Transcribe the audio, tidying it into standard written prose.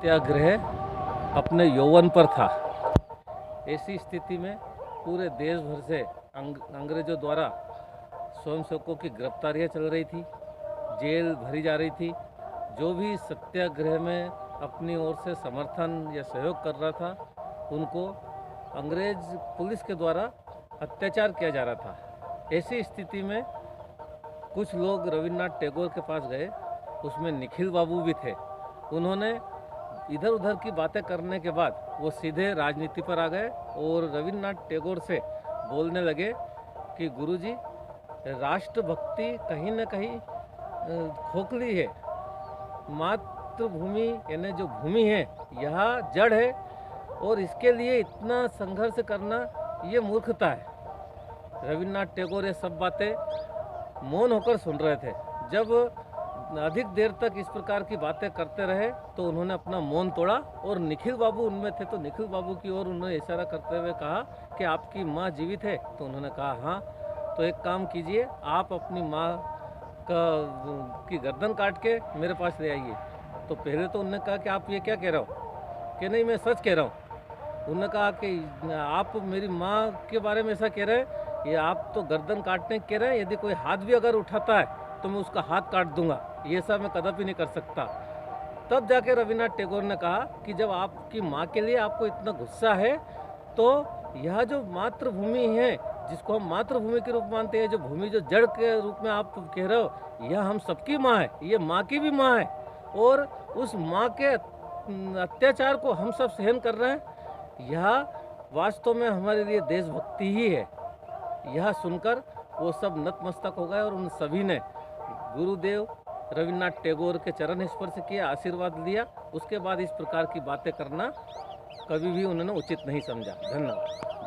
सत्याग्रह अपने यौवन पर था। ऐसी स्थिति में पूरे देश भर से अंग्रेजों द्वारा स्वयंसेवकों की गिरफ्तारियां चल रही थी, जेल भरी जा रही थी। जो भी सत्याग्रह में अपनी ओर से समर्थन या सहयोग कर रहा था, उनको अंग्रेज पुलिस के द्वारा अत्याचार किया जा रहा था। ऐसी स्थिति में कुछ लोग रविन्द्रनाथ टैगोर के पास गए, उसमें निखिल बाबू भी थे। उन्होंने इधर उधर की बातें करने के बाद वो सीधे राजनीति पर आ गए और रविन्द्रनाथ टैगोर से बोलने लगे कि गुरुजी, राष्ट्रभक्ति कहीं न कहीं खोखली है। मातृभूमि यानी जो भूमि है, यह जड़ है और इसके लिए इतना संघर्ष करना ये मूर्खता है। रविन्द्रनाथ टैगोर ये सब बातें मौन होकर सुन रहे थे। जब अधिक देर तक इस प्रकार की बातें करते रहे तो उन्होंने अपना मौन तोड़ा और निखिल बाबू उनमें थे, तो निखिल बाबू की ओर उन्होंने इशारा करते हुए कहा कि आपकी माँ जीवित है? तो उन्होंने कहा हाँ। तो एक काम कीजिए, आप अपनी माँ की गर्दन काट के मेरे पास ले आइए। तो पहले तो उन्होंने कहा कि आप ये क्या कह रहे हो? कि नहीं, मैं सच कह रहा हूँ। उन्होंने कहा कि आप मेरी माँ के बारे में ऐसा कह रहे हैं, ये आप तो गर्दन काटने कह रहे हैं, यदि कोई हाथ भी अगर उठाता है तो मैं उसका हाथ काट दूंगा, ये सब मैं कदापि नहीं कर सकता। तब जाके रविन्द्रनाथ टैगोर ने कहा कि जब आपकी माँ के लिए आपको इतना गुस्सा है, तो यह जो मातृभूमि है, जिसको हम मातृभूमि के रूप मानते हैं, जो भूमि जो जड़ के रूप में आप कह रहे हो, यह हम सबकी माँ है, ये माँ की भी माँ है और उस माँ के अत्याचार को हम सब सहन कर रहे हैं। यह वास्तव में हमारे लिए देशभक्ति ही है। यह सुनकर वो सब नतमस्तक हो गए और उन सभी ने गुरुदेव रविन्द्रनाथ टैगोर के चरण स्पर्श किया, आशीर्वाद लिया। उसके बाद इस प्रकार की बातें करना कभी भी उन्होंने उचित नहीं समझा। धन्यवाद।